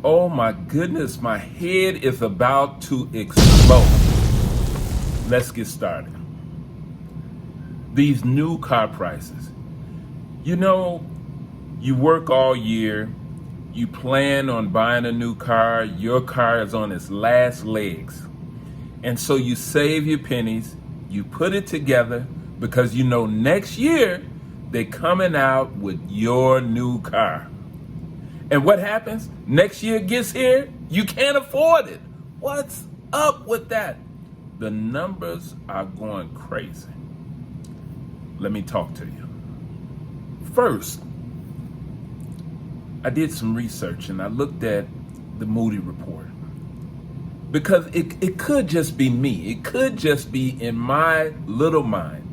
Oh my goodness, my head is about to explode. Let's get started. These new car prices. You know, you work all year, you plan on buying a new car, your car is on its last legs. And so you save your pennies, you put it together because you know next year they're coming out with your new car. And what happens? Next year gets here, you can't afford it. What's up with that? The numbers are going crazy. Let me talk to you. First, I did some research and I looked at the Moody report because it could just be me. It could just be in my little mind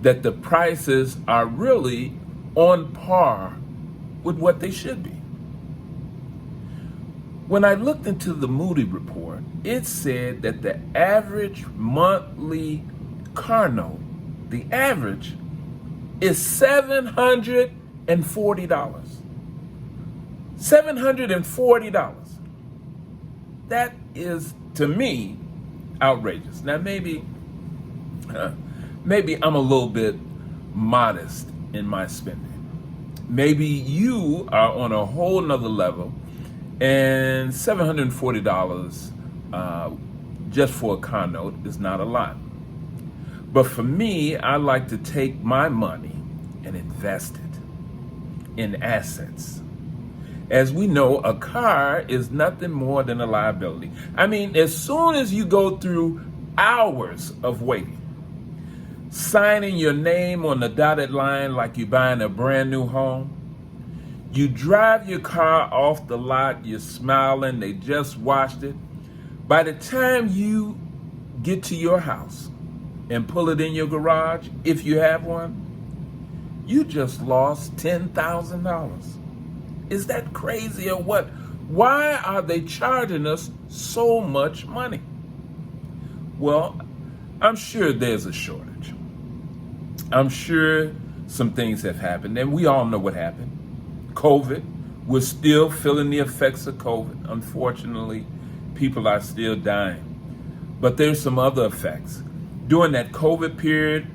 that the prices are really on par with what they should be. When I looked into the Moody report, it said that the average monthly car note, the average, is $740. $740. That is, to me, outrageous. Now, maybe I'm a little bit modest in my spending. Maybe you are on a whole nother level, and $740 just for a car note is not a lot. But for me, I like to take my money and invest it in assets. As we know, a car is nothing more than a liability. I mean, as soon as you go through hours of waiting, signing your name on the dotted line like you're buying a brand new home, you drive your car off the lot, you're smiling, they just washed it. By the time you get to your house and pull it in your garage, if you have one, you just lost $10,000. Is that crazy or what? Why are they charging us so much money? Well, I'm sure there's a shortage. I'm sure some things have happened, and we all know what happened. COVID, we're still feeling the effects of COVID. Unfortunately, people are still dying. But there's some other effects. During that COVID period,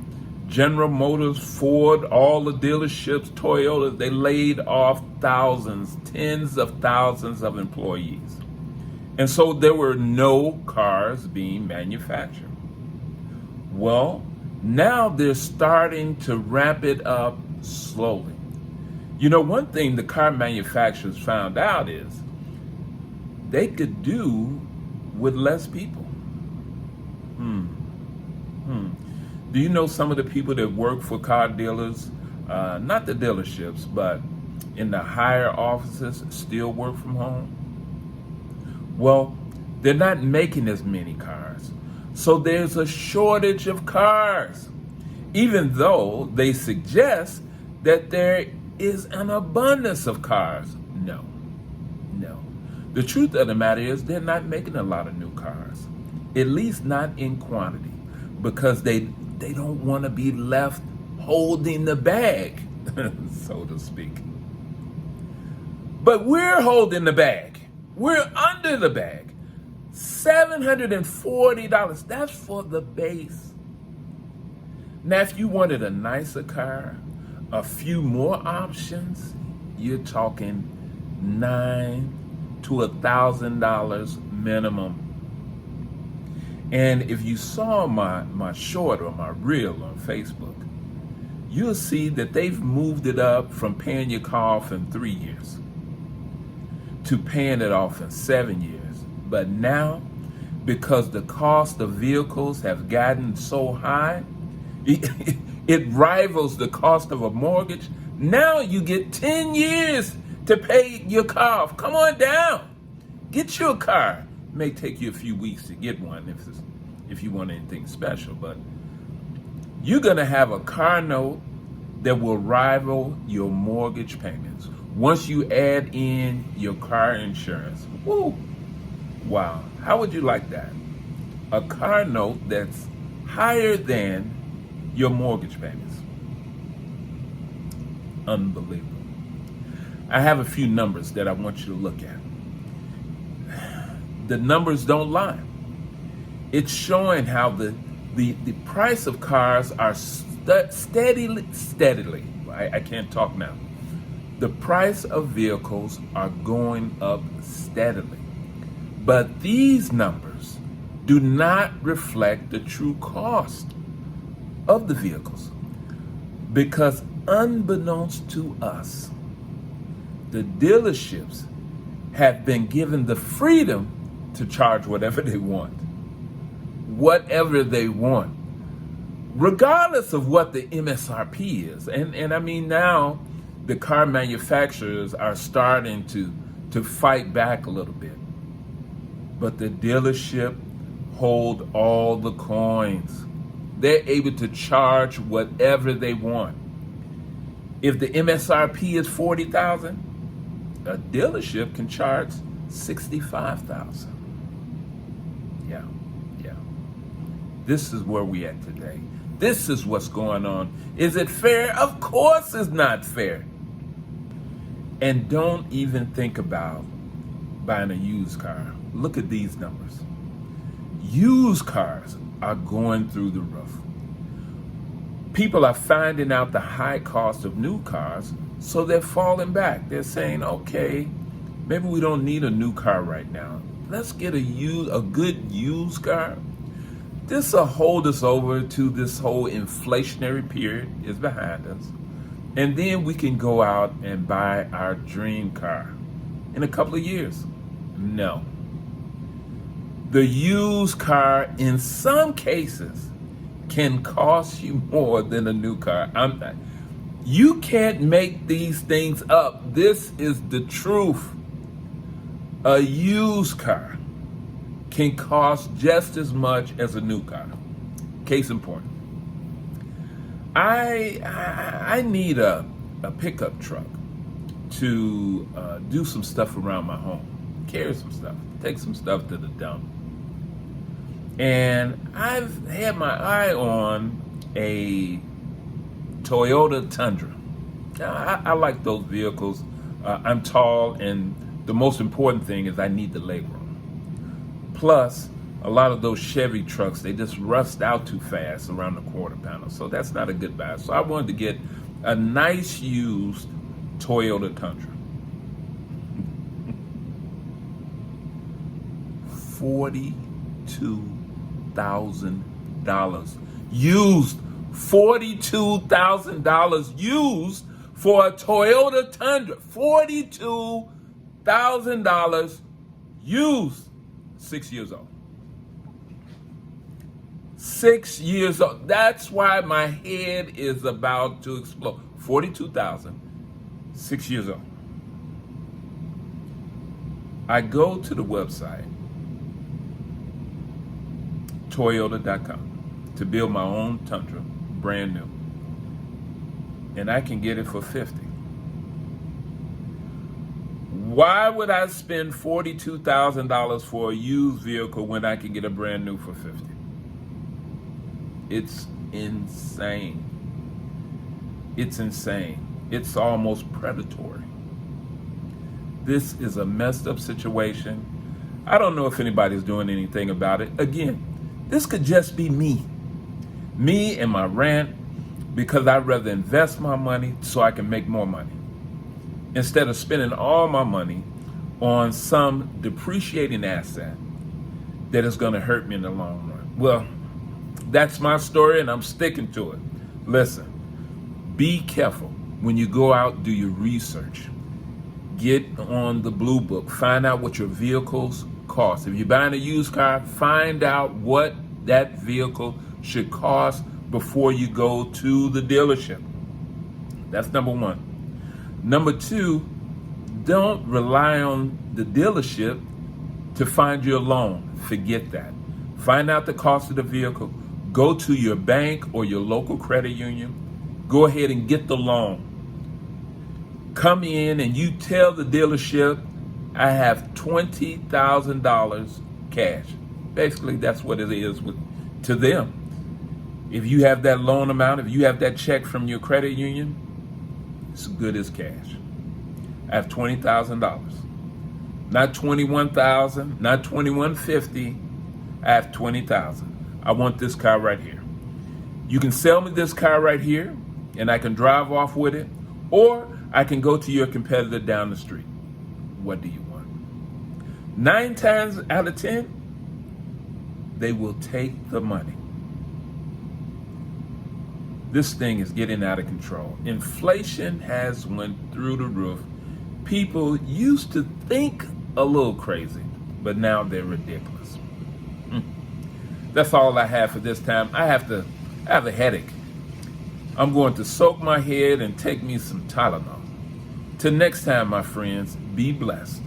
General Motors, Ford, all the dealerships, Toyota, they laid off thousands, tens of thousands of employees. And so there were no cars being manufactured. Well, now they're starting to ramp it up slowly. You know, one thing the car manufacturers found out is they could do with less people. Do you know some of the people that work for car dealers, not the dealerships, but in the higher offices, still work from home? Well, they're not making as many cars. So there's a shortage of cars, even though they suggest that there is an abundance of cars. No. The truth of the matter is they're not making a lot of new cars, at least not in quantity, because they don't want to be left holding the bag, so to speak. But we're holding the bag. We're under the bag. $740, that's for the base. Now, if you wanted a nicer car, a few more options, you're talking $900 to $1,000 minimum. And if you saw my short or my reel on Facebook, you'll see that they've moved it up from paying your car off in 3 years to paying it off in 7 years. But now, because the cost of vehicles have gotten so high, it rivals the cost of a mortgage. Now you get 10 years to pay your car off. Come on down. Get your car. It may take you a few weeks to get one if you want anything special, but you're going to have a car note that will rival your mortgage payments once you add in your car insurance. Woo! Wow. How would you like that? A car note that's higher than your mortgage payments. Unbelievable. I have a few numbers that I want you to look at. the numbers don't lie. It's showing how the price of cars are steadily, I can't talk now. The price of vehicles are going up steadily. But these numbers do not reflect the true cost of the vehicles, because unbeknownst to us, the dealerships have been given the freedom to charge whatever they want, regardless of what the MSRP is. And I mean, now the car manufacturers are starting to fight back a little bit. But the dealership hold all the coins. They're able to charge whatever they want. If the MSRP is $40,000, a dealership can charge $65,000. Yeah. This is where we at today. This is what's going on. Is it fair? Of course it's not fair. And don't even think about buying a used car. Look at these numbers. Used cars are going through the roof. People are finding out the high cost of new cars, so they're falling back. They're saying, okay, maybe we don't need a new car right now. Let's get a good used car. This will hold us over to this whole inflationary period is behind us. And then we can go out and buy our dream car in a couple of years. No. The used car, in some cases, can cost you more than a new car. You can't make these things up. This is the truth. A used car can cost just as much as a new car. Case in point. I need a pickup truck to do some stuff around my home, carry some stuff, take some stuff to the dump. And I've had my eye on a Toyota Tundra. Now, I like those vehicles. I'm tall, and the most important thing is I need the leg room. Plus, a lot of those Chevy trucks, they just rust out too fast around the quarter panel. So that's not a good buy. So I wanted to get a nice used Toyota Tundra. $42,000 used. $42,000 used for a Toyota Tundra. $42,000 used. 6 years old. 6 years old. That's why my head is about to explode. 42,000, 6 years old. I go to the website, Toyota.com, to build my own Tundra, brand new. And I can get it for $50,000. Why would I spend $42,000 for a used vehicle when I can get a brand new for $50,000? It's insane. It's insane. It's almost predatory. This is a messed up situation. I don't know if anybody's doing anything about it. Again, this could just be me and my rant, because I'd rather invest my money so I can make more money, instead of spending all my money on some depreciating asset that is going to hurt me in the long run. Well, that's my story, and I'm sticking to it. Listen, be careful when you go out, do your research. Get on the Blue Book. Find out what your vehicles cost. If you're buying a used car, find out what that vehicle should cost before you go to the dealership. That's number one. Number two, don't rely on the dealership to find you a loan. Forget that. Find out the cost of the vehicle. Go to your bank or your local credit union. Go ahead and get the loan. Come in and you tell the dealership, I have $20,000 cash. Basically, that's what it is to them. If you have that loan amount, if you have that check from your credit union, it's as good as cash. I have $20,000. Not 21,000, not 2150. I have 20,000. I want this car right here. You can sell me this car right here and I can drive off with it, or I can go to your competitor down the street. What do you want? 9 times out of 10, they will take the money. This thing is getting out of control. Inflation has went through the roof. People used to think a little crazy, but now they're ridiculous. That's all I have for this time. I have a headache. I'm going to soak my head and take me some Tylenol. Till next time, my friends, be blessed.